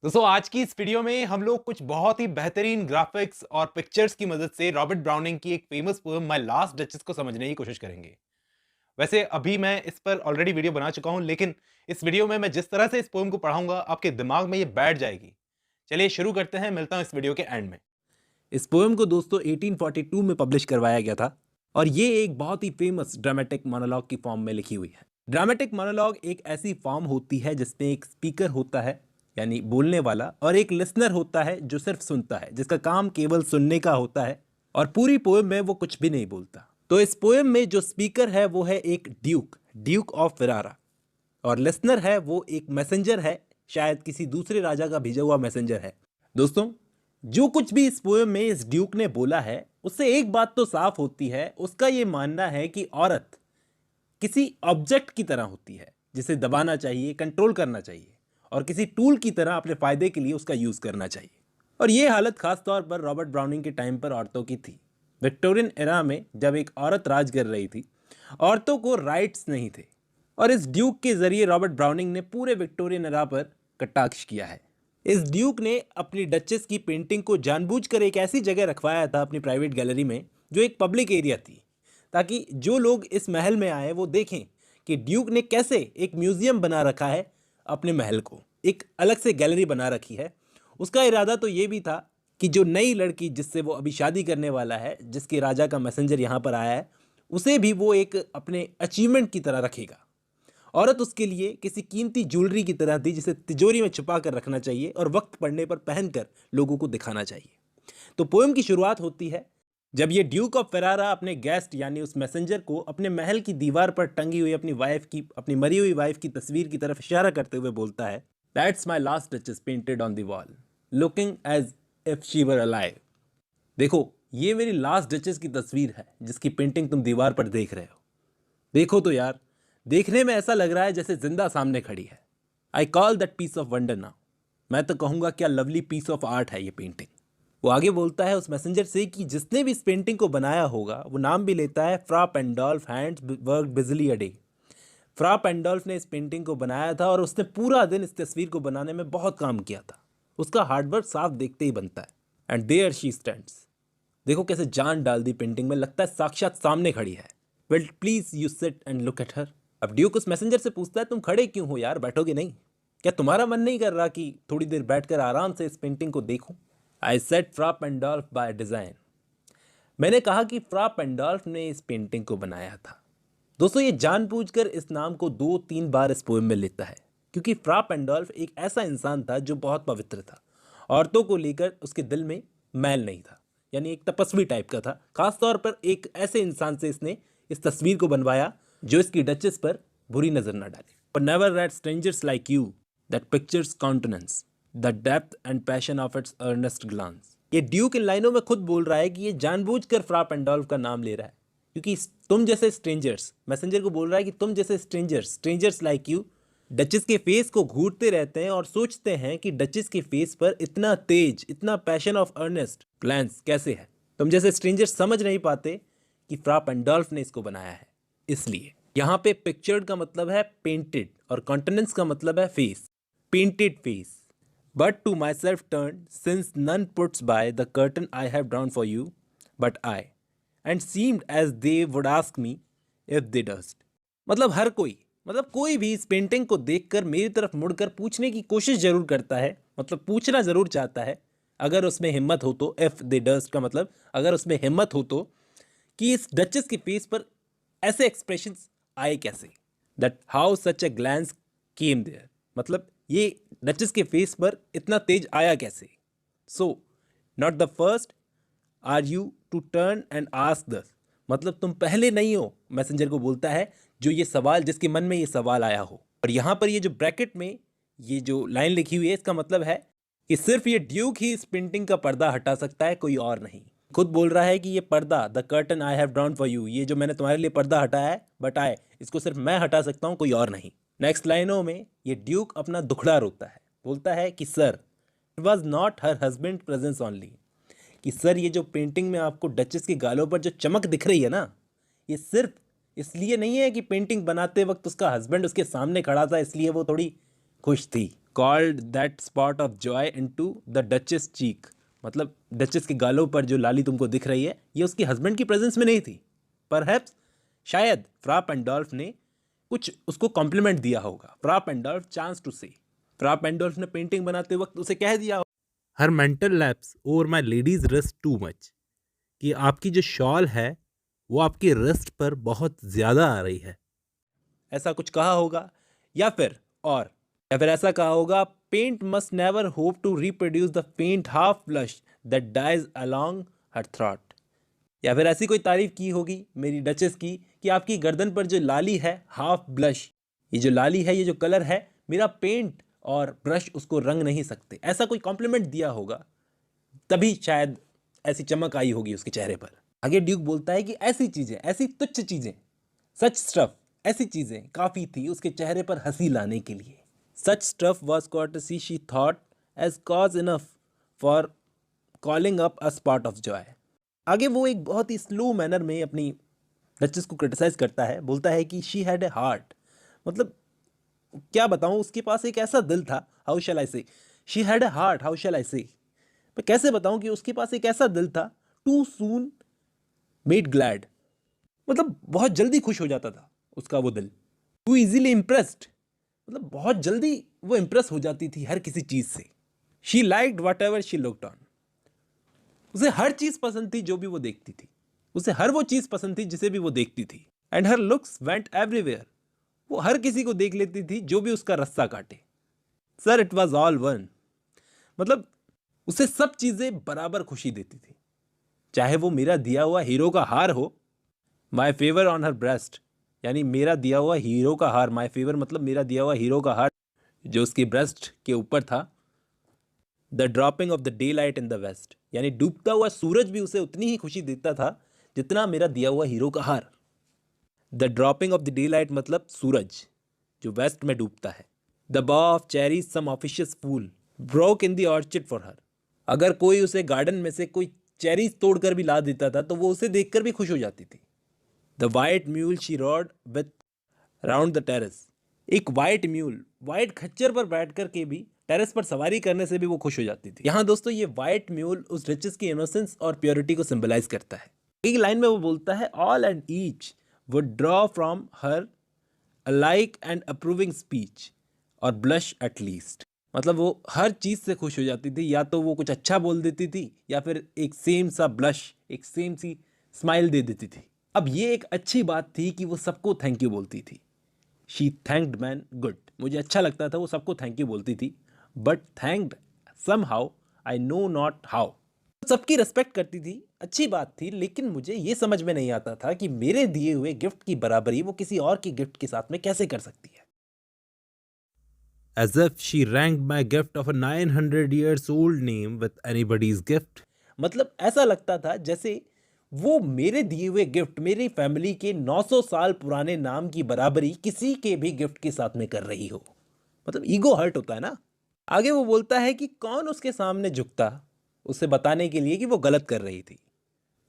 दोस्तों आज की इस वीडियो में हम लोग कुछ बहुत ही बेहतरीन ग्राफिक्स और पिक्चर्स की मदद से रॉबर्ट ब्राउनिंग की एक famous poem my last duchess को समझने की कोशिश करेंगे। वैसे अभी मैं इस पर ऑलरेडी वीडियो बना चुका हूं, लेकिन इस वीडियो में मैं जिस तरह से इस पोएम को पढ़ाऊंगा आपके दिमाग में ये बैठ जाएगी। चलिए शुरू करते हैं, मिलता हूं इस वीडियो के एंड में। इस पोएम को दोस्तों 1842 में पब्लिश करवाया गया था और ये एक बहुत ही फेमस ड्रामेटिक मोनोलॉग की फॉर्म में लिखी हुई है। ड्रामेटिक मोनोलॉग एक ऐसी फॉर्म होती है जिसमें एक स्पीकर होता है यानी बोलने वाला और एक लिसनर होता है जो सिर्फ सुनता है, जिसका काम केवल सुनने का होता है और पूरी पोएम में वो कुछ भी नहीं बोलता। तो इस पोएम में जो स्पीकर है वो है एक ड्यूक, ड्यूक ऑफ फेरारा, और लिसनर है वो एक मैसेंजर है, शायद किसी दूसरे राजा का भेजा हुआ मैसेंजर है। दोस्तों, जो कुछ भी इस पोएम में इस ड्यूक ने बोला है उससे एक बात तो साफ होती है, उसका ये मानना है कि औरत किसी ऑब्जेक्ट की तरह होती है जिसे दबाना चाहिए, कंट्रोल करना चाहिए और किसी टूल की तरह अपने फायदे के लिए उसका यूज करना चाहिए। और ये हालत खास तौर पर रॉबर्ट ब्राउनिंग के टाइम पर औरतों की थी। विक्टोरियन एरा में जब एक औरत राज कर रही थी, औरतों को राइट्स नहीं थे और इस ड्यूक के जरिए रॉबर्ट ब्राउनिंग ने पूरे विक्टोरियन एरा पर कटाक्ष किया है। इस ड्यूक ने अपनी डचेस की पेंटिंग को जानबूझकर एक ऐसी जगह रखवाया था अपनी प्राइवेट गैलरी में जो एक पब्लिक एरिया थी, ताकि जो लोग इस महल में आए वो देखें कि ड्यूक ने कैसे एक म्यूजियम बना रखा है, अपने महल को एक अलग से गैलरी बना रखी है। उसका इरादा तो ये भी था कि जो नई लड़की जिससे वो अभी शादी करने वाला है, जिसके राजा का मैसेंजर यहाँ पर आया है, उसे भी वो एक अपने अचीवमेंट की तरह रखेगा। औरत उसके लिए किसी कीमती ज्वेलरी की तरह थी जिसे तिजोरी में छुपा कर रखना चाहिए और वक्त पड़ने पर पहनकर लोगों को दिखाना चाहिए। तो पोएम की शुरुआत होती है जब ये ड्यूक ऑफ फेरारा अपने गेस्ट यानी उस मैसेंजर को अपने महल की दीवार पर टंगी हुई अपनी मरी हुई वाइफ की तस्वीर की तरफ इशारा करते हुए बोलता है, that's my last duchess painted on the wall looking as if she were alive. देखो, ये मेरी लास्ट डचेस की तस्वीर है जिसकी पेंटिंग तुम दीवार पर देख रहे हो। देखो तो यार, देखने में ऐसा लग रहा है जैसे जिंदा सामने खड़ी है। I call that piece of wonder now. मैं तो कहूंगा क्या लवली पीस ऑफ आर्ट है ये पेंटिंग। वो आगे बोलता है उस मैसेंजर से कि जिसने भी इस पेंटिंग को बनाया होगा वो नाम भी लेता है फ्रा पेंडोल्फ हैंड्स वर्क बिजली अ डे। फ्रा पेंडोल्फ ने इस पेंटिंग को बनाया था और उसने पूरा दिन इस तस्वीर को बनाने में बहुत काम किया था। उसका हार्डवर्क साफ देखते ही बनता है। And there she stands. देखो कैसे जान डाल दी पेंटिंग में, लगता है साक्षात सामने खड़ी है। Well please you sit and look at her. अब ड्यूक उस मैसेंजर से पूछता है, तुम खड़े क्यों हो यार, बैठोगे नहीं? क्या तुम्हारा मन नहीं कर रहा कि थोड़ी देर बैठकर आराम से इस पेंटिंग को देखूं? आई सेट फ्रा पेंडोल्फ बाय डिजाइन। मैंने कहा कि फ्रा पेंडोल्फ ने इस पेंटिंग को बनाया था। दोस्तों, ये जानबूझकर इस नाम को 2-3 बार इस पोएम में लेता है क्योंकि फ्रा पेंडोल्फ एक ऐसा इंसान था जो बहुत पवित्र था। औरतों को लेकर उसके दिल में मैल नहीं था, यानी एक तपस्वी टाइप का था। खासतौर पर एक ऐसे इंसान से इसने इस तस्वीर को बनवाया जो इसकी डचेस पर बुरी नजर न डाले। पर never read strangers like you that pictures countenance the depth and passion of its earnest glance. ये ड्यूक इन लाइनों में खुद बोल रहा है कि ये जानबूझकर फ्रा पेंडोल्फ का नाम ले रहा है क्योंकि तुम जैसे स्ट्रेंजर्स, मैसेंजर को बोल रहा है कि तुम जैसे स्ट्रेंजर्स लाइक यू डचेस के फेस को घूरते रहते हैं और सोचते हैं कि डचेस के फेस पर इतना तेज, इतना पैशन ऑफ अर्नेस्ट ग्लैंस कैसे है। तुम जैसे स्ट्रेंजर्स समझ नहीं पाते कि फ्रा पेंडोल्फ ने इसको बनाया है। इसलिए यहाँ पे पिक्चर्ड का मतलब है पेंटेड और कॉन्टेनेंस का मतलब है face, painted face. But to myself turn since none puts by the curtain I have drawn for you but I and seemed as they would ask me if they durst. मतलब हर कोई, मतलब कोई भी इस painting को देखकर मेरी तरफ मुड़कर पूछने की कोशिश जरूर करता है, मतलब पूछना जरूर चाहता है, अगर उसमें हिम्मत हो तो। इफ दे डस्ट का मतलब अगर उसमें हिम्मत हो तो, कि इस डचेस के फेस पर ऐसे एक्सप्रेशंस आए कैसे। That how such a glance came there, मतलब ये डचेस के फेस पर इतना तेज आया कैसे। So not the first are you to turn and ask thus, मतलब तुम पहले नहीं हो, मैसेंजर को बोलता है, जो ये सवाल, जिसके मन में ये सवाल आया हो। और यहाँ पर ये जो ब्रैकेट में ये जो लाइन लिखी हुई है, इसका मतलब है कि सिर्फ ये ड्यूक ही इस पेंटिंग का पर्दा हटा सकता है, कोई और नहीं। खुद बोल रहा है कि ये पर्दा, the curtain I have drawn for you, ये जो मैंने तुम्हारे लिए पर्दा हटाया है, बट आए, इसको सिर्फ मैं हटा सकता हूँ, कोई और नहीं। नेक्स्ट लाइनों में ये ड्यूक अपना दुखड़ा रोता है, बोलता है कि sir, it was not her husband presence only, कि सर ये जो पेंटिंग में आपको डचेस के गालों पर जो चमक दिख रही है ना, ये सिर्फ इसलिए नहीं है कि पेंटिंग बनाते वक्त उसका हस्बैंड उसके सामने खड़ा था इसलिए वो थोड़ी खुश थी, called that spot of joy into the Duchess cheek. मतलब डचेस के गालों पर जो लाली तुमको दिख रही है ये उसकी हस्बैंड की प्रेजेंस में नहीं थी. Perhaps शायद फ्राप एंड डॉल्फ ने कुछ उसको कॉम्प्लीमेंट दिया होगा. फ्राप एंड डॉल्फ चांस टू से. फ्राप एंड डॉल्फ ने पेंटिंग बनाते वक्त उसे कह दिया हर mental lapse over my ladies wrist too much, कि आपकी जो शॉल है वो आपकी रिस्ट पर बहुत ज़्यादा आ रही है. ऐसा कुछ कहा होगा. या फिर ऐसा कहा होगा paint must never hope to reproduce the faint half blush that dies along her throat. या फिर ऐसी कोई तारीफ की होगी मेरी डचेस की कि आपकी गर्दन पर जो लाली है हाफ ब्लश, ये जो लाली है, ये जो कलर है, मेरा पेंट और ब्रश उसको रंग नहीं सकते. ऐसा कोई कॉम्प्लीमेंट दिया होगा तभी शायद ऐसी चमक आई होगी उसके चेहरे पर. आगे ड्यूक बोलता है कि ऐसी चीज़ें, ऐसी तुच्छ चीज़ें, सच स्टफ, ऐसी चीज़ें काफ़ी थी उसके चेहरे पर हंसी लाने के लिए. Such stuff was courtesy she thought as cause enough for calling up a spot of joy. आगे वो एक बहुत ही स्लो मैनर में अपनी डचेस को क्रिटिसाइज करता है. बोलता है कि शी हैड ए हार्ट. मतलब क्या बताऊँ, उसके पास एक ऐसा दिल था. How shall I say, she had a heart, how shall I say, मैं कैसे बताऊँ कि उसके पास एक ऐसा दिल था. टू सून मेड ग्लैड, मतलब बहुत जल्दी खुश हो जाता था उसका वो दिल. टू इजीली इम्प्रेस्ड, मतलब बहुत जल्दी वो इम्प्रेस हो जाती थी हर किसी चीज़ से. She liked what ever she looked on, उसे हर चीज़ पसंद थी जो भी वो देखती थी. उसे हर वो चीज़ पसंद थी जिसे भी वो देखती थी. And her looks went everywhere, वो हर किसी को देख लेती थी जो भी उसका रास्ता काटे. Sir it was all one, मतलब उसे सब चीज़ें बराबर खुशी देती थी. चाहे वो मेरा दिया हुआ हीरो का हार हो, my favour on her breast, यानी मेरा दिया हुआ हीरो का हार, माई फेवर मतलब मेरा दिया हुआ हीरो का हार जो उसकी ब्रेस्ट के ऊपर था. The dropping of the daylight in the west, यानी डूबता हुआ सूरज भी उसे उतनी ही खुशी देता था जितना मेरा दिया हुआ हीरो का हार. The dropping of the daylight मतलब सूरज जो वेस्ट में डूबता है. The bough of cherries some officious fool broke in the orchard for her, अगर कोई उसे गार्डन में से कोई चेरीज तोड़कर भी ला देता था तो वो उसे देखकर भी खुश हो जाती थी. The white mule she rod with round the terrace, एक वाइट म्यूल, वाइट खच्चर पर बैठ कर के भी टेरेस पर सवारी करने से भी वो खुश हो जाती थी. यहाँ दोस्तों ये वाइट म्यूल उस रिचेस की इनोसेंस और प्योरिटी को सिंबलाइज करता है. एक लाइन में वो बोलता है all and each would draw from her a like and approving speech और ब्लश एट लीस्ट, मतलब वो हर चीज़ से खुश हो जाती थी. या तो वो कुछ अच्छा बोल देती थी या फिर एक सेम सा ब्लश, एक सेम सी स्माइल दे देती थी. अब ये एक अच्छी बात थी कि वो सबको थैंक यू बोलती थी. शी थैंक्ड मैन गुड, मुझे अच्छा लगता था वो सबको थैंक यू बोलती थी. But thanked somehow I know not how, सबकी रेस्पेक्ट करती थी, अच्छी बात थी, लेकिन मुझे ये समझ में नहीं आता था कि मेरे दिए हुए गिफ्ट की बराबरी वो किसी और के गिफ्ट के साथ में कैसे कर सकती है. As if she ranked my gift of a 900 years old name with anybody's gift. मतलब ऐसा लगता था जैसे वो मेरे दिए हुए गिफ्ट, मेरी फैमिली के 900 साल पुराने नाम की बराबरी किसी के भी गिफ्ट के साथ में कर रही हो. मतलब ईगो हर्ट होता है ना. आगे वो बोलता है कि कौन उसके सामने झुकता उसे बताने के लिए कि वो गलत कर रही थी.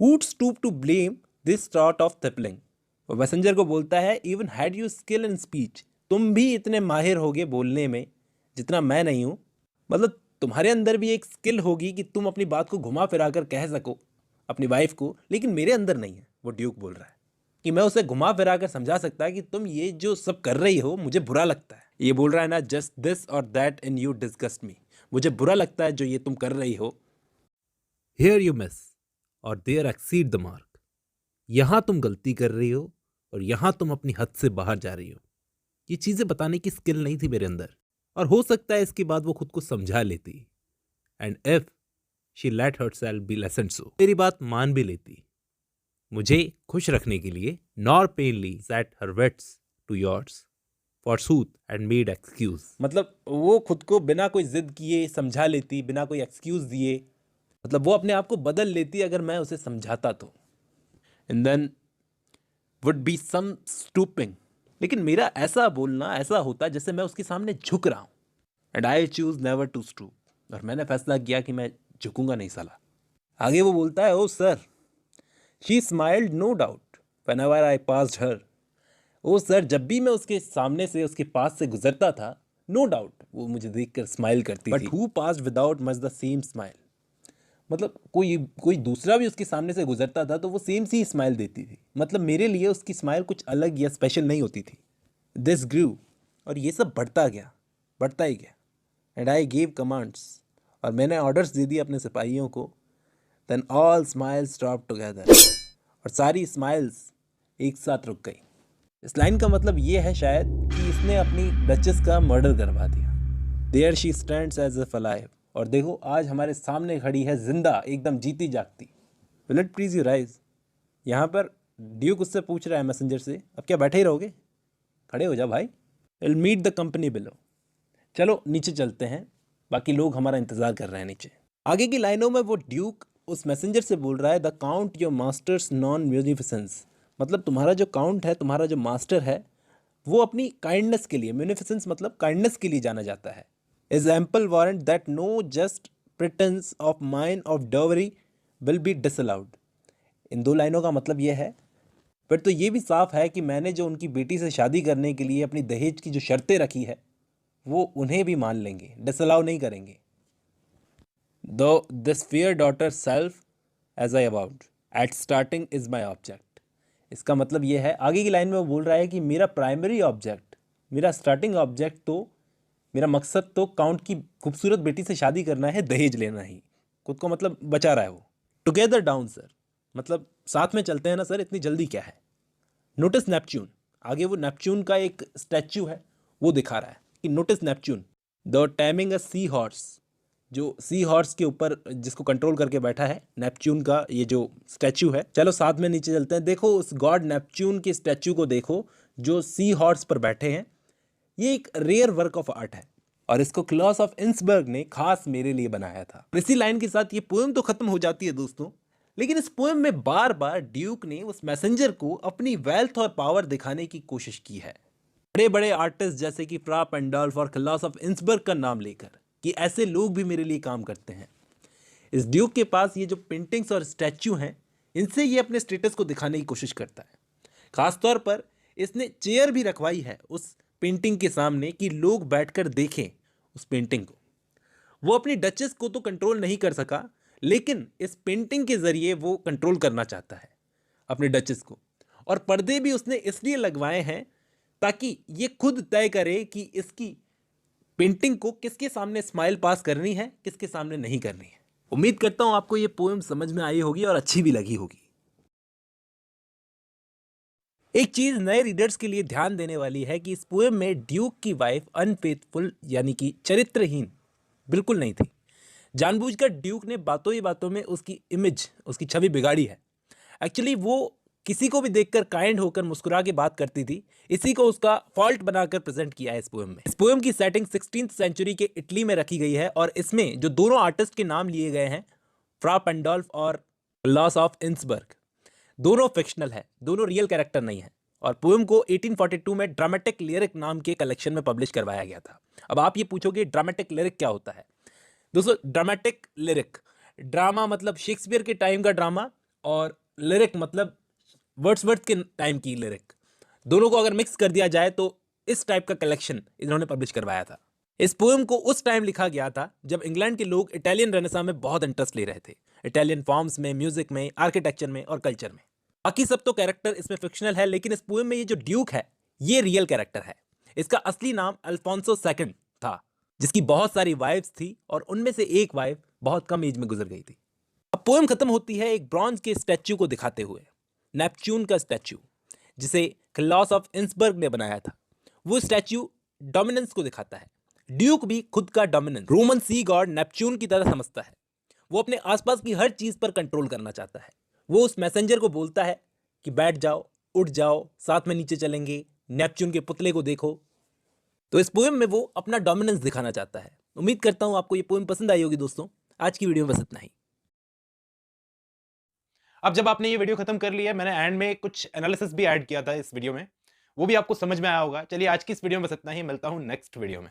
Who'd stoop to blame this sort of tippling? वो मैसेंजर को बोलता है even had you skill in speech, तुम भी इतने माहिर होगे बोलने में जितना मैं नहीं हूँ. मतलब तुम्हारे अंदर भी एक स्किल होगी कि तुम अपनी बात को घुमा फिरा कर कह सको अपनी वाइफ को, लेकिन मेरे अंदर नहीं है. वो ड्यूक बोल रहा है कि मैं उसे घुमा फिरा कर समझा सकता है कि तुम ये जो सब कर रही हो मुझे बुरा लगता है. ये बोल रहा है ना, जस्ट दिस और दैट इन यू डिस्गस्ट मी, मुझे बुरा लगता है जो ये तुम कर रही हो. Here you miss or there exceed the mark. यहाँ तुम गलती कर रही हो और यहाँ तुम अपनी हद से बाहर जा रही हो. ये चीज़ें बताने की स्किल नहीं थी मेरे अंदर, और हो सकता है इसके बाद वो खुद को समझा लेती. And if she late herself be listened to, मेरी बात मान भी लेती, मुझे खुश रखने के लिए, nor plainly set her wits to yours forsooth and made excuse. मतलब वो खुद को बिना कोई जिद किए समझा लेती, बिना कोई एक्सक्यूज दिए, मतलब वो अपने आप को बदल लेती अगर मैं उसे समझाता तो. And then would be some stooping, लेकिन मेरा ऐसा बोलना ऐसा होता जैसे मैं उसके सामने झुक रहा हूँ. And I choose never to stoop, और मैंने फैसला किया कि मैं झुकूंगा नहीं साला. आगे वो बोलता है O sir, she smiled no doubt whenever I passed her. O sir, जब भी मैं उसके सामने से उसके पास से गुजरता था, नो डाउट वो मुझे देखकर स्माइल करती थी, but who passed without much the same smile. मतलब कोई दूसरा भी उसके सामने से गुजरता था तो वो सेम सी स्माइल देती थी। मतलब मेरे लिए उसकी स्माइल कुछ अलग या स्पेशल नहीं होती थी। दिस ग्रू, और ये सब बढ़ता गया, बढ़ता ही गया। एंड आई गेव कमांड्स, और मैंने ऑर्डर्स दे दिए अपने सिपाहियों को। Then all smiles stop together, और सारी स्माइल्स एक साथ रुक गई। इस लाइन का मतलब ये है शायद कि इसने अपनी डचेस का मर्डर करवा दिया। There she stands as if alive, और देखो आज हमारे सामने खड़ी है जिंदा, एकदम जीती जागती। Will it please you rise. यहाँ पर ड्यूक उससे पूछ रहा है मैसेंजर से, अब क्या बैठे ही रहोगे, खड़े हो जा भाई। Will meet the company below. चलो नीचे चलते हैं, बाकी लोग हमारा इंतजार कर रहे हैं नीचे। आगे की लाइनों में वो ड्यूक उस मैसेंजर से बोल रहा है, the count your master's known munificence. मतलब तुम्हारा जो काउंट है, तुम्हारा जो मास्टर है, वो अपनी काइंडनेस के लिए, म्यूनिफिसेंस मतलब काइंडनेस के लिए जाना जाता है। Is ample warrant that no just pretence of mine of dowry will be disallowed. इन दो लाइनों का मतलब ये है, फिर तो ये भी साफ है कि मैंने जो उनकी बेटी से शादी करने के लिए अपनी दहेज की जो शर्तें रखी है वो उन्हें भी मान लेंगे, डिसअलाउ नहीं करेंगे। Though this fair daughter self as I about at starting is my object. इसका मतलब ये है, आगे की लाइन में वो बोल रहा है कि मेरा प्राइमरी ऑब्जेक्ट, मेरा स्टार्टिंग ऑब्जेक्ट तो, मेरा मकसद तो काउंट की खूबसूरत बेटी से शादी करना है, दहेज लेना ही। खुद को मतलब बचा रहा है वो। टुगेदर डाउन सर, मतलब साथ में चलते हैं ना सर, इतनी जल्दी क्या है। नोटिस नेपच्यून, आगे वो नेपच्यून का एक स्टैच्यू है वो दिखा रहा है कि notice Neptune the taming a sea horse. जो सी हॉर्स के ऊपर जिसको कंट्रोल करके बैठा है नेपच्यून का ये जो स्टैच्यू है। चलो साथ में नीचे चलते हैं। देखो उस गॉड नेपच्यून के स्टैच्यू को देखो जो सी हॉर्स पर बैठे हैं। ये एक रेयर वर्क ऑफ आर्ट है और इसको क्लॉस ऑफ इंसबर्ग ने खास मेरे लिए बनाया था। इसी लाइन के साथ ये पोएम तो खत्म हो जाती है दोस्तों, लेकिन इस पोएम में बार बार ड्यूक ने उस मैसेंजर को अपनी वेल्थ और पावर दिखाने की कोशिश की है। बड़े बड़े आर्टिस्ट जैसे कि फ्रा पेंडोल्फ और क्लॉस ऑफ इंसबर्ग का नाम लेकर कि ऐसे लोग भी मेरे लिए काम करते हैं। इस ड्यूक के पास ये जो पेंटिंग्स और स्टैच्यू हैं, इनसे ये अपने स्टेटस को दिखाने की कोशिश करता है। खासतौर पर इसने चेयर भी रखवाई है उस पेंटिंग के सामने कि लोग बैठकर देखें उस पेंटिंग को। वो अपनी डचेस को तो कंट्रोल नहीं कर सका, लेकिन इस पेंटिंग के जरिए वो कंट्रोल करना चाहता है अपने डचेस को। और पर्दे भी उसने इसलिए लगवाए हैं ताकि ये खुद तय करे कि इसकी पेंटिंग को किसके सामने स्माइल पास करनी है, किसके सामने नहीं करनी है। उम्मीद करता हूं आपको ये पोएम समझ में आई होगी और अच्छी भी लगी होगी। एक चीज नए रीडर्स के लिए ध्यान देने वाली है कि इस पोएम में ड्यूक की वाइफ अनफेथफुल यानी कि चरित्रहीन बिल्कुल नहीं थी। जानबूझकर ड्यूक ने बातों ही बातों में उसकी इमेज, उसकी छवि बिगाड़ी है। एक्चुअली वो किसी को भी देखकर काइंड होकर मुस्कुरा के बात करती थी। इसी को उसका फॉल्ट बनाकर प्रेजेंट किया है इस पोएम में। इस पोएम की सेटिंग 16th सेंचुरी के इटली में रखी गई है और इसमें जो दोनों आर्टिस्ट के नाम लिए गए हैं, फ्रा पेंडोल्फ और लॉस ऑफ इंसबर्ग, दोनों फिक्शनल है, दोनों रियल कैरेक्टर नहीं है। और पोएम को 1842 में ड्रामेटिक लिरिक नाम के कलेक्शन में पब्लिश करवाया गया था। अब आप ये पूछोगे ड्रामेटिक लिरिक क्या होता है। दोस्तों ड्रामेटिक लिरिक, ड्रामा मतलब शेक्सपियर के टाइम का ड्रामा और लिरिक मतलब वर्ड्सवर्थ के टाइम की लिरिक, दोनों को अगर मिक्स कर दिया जाए तो इस टाइप का कलेक्शन इन्होंने पब्लिश करवाया था। इस पोएम को उस टाइम लिखा गया था जब इंग्लैंड के लोग इटालियन रेनेसां में बहुत इंटरेस्ट ले रहे थे, इटालियन फॉर्म्स में, म्यूजिक में, आर्किटेक्चर में और कल्चर में। बाकी सब तो कैरेक्टर इसमें फिक्शनल है, लेकिन इस पोएम में ये जो ड्यूक है ये रियल कैरेक्टर है। इसका असली नाम अल्फोंसो सेकंड था, जिसकी बहुत सारी वाइफ्स थी और उनमें से एक वाइफ बहुत कम एज में गुजर गई थी। अब पोएम खत्म होती है एक ब्रॉन्ज के स्टैच्यू को दिखाते हुए, नेपच्यून का स्टैच्यू जिसे क्लॉस ऑफ इंसबर्ग ने बनाया था। वो स्टैच्यू डोमिनेंस को दिखाता है। ड्यूक भी खुद का डोमिनेंस रोमन सी गॉड नेपच्यून की तरह समझता है। वो अपने आसपास की हर चीज पर कंट्रोल करना चाहता है। वो उस मैसेंजर को बोलता है कि बैठ जाओ, उठ जाओ, साथ में नीचे चलेंगे, नेपच्यून के पुतले को देखो। तो इस पोएम में वो अपना डोमिनेंस दिखाना चाहता है। उम्मीद करता हूं आपको ये पोएम पसंद आई होगी दोस्तों। आज की वीडियो में बस इतना ही। अब जब आपने ये वीडियो खत्म कर लिया, मैंने एंड में कुछ एनालिसिस भी ऐड किया था इस वीडियो में, वो भी आपको समझ में आया होगा। चलिए आज की इस वीडियो में बस इतना ही, मिलता हूं नेक्स्ट वीडियो में।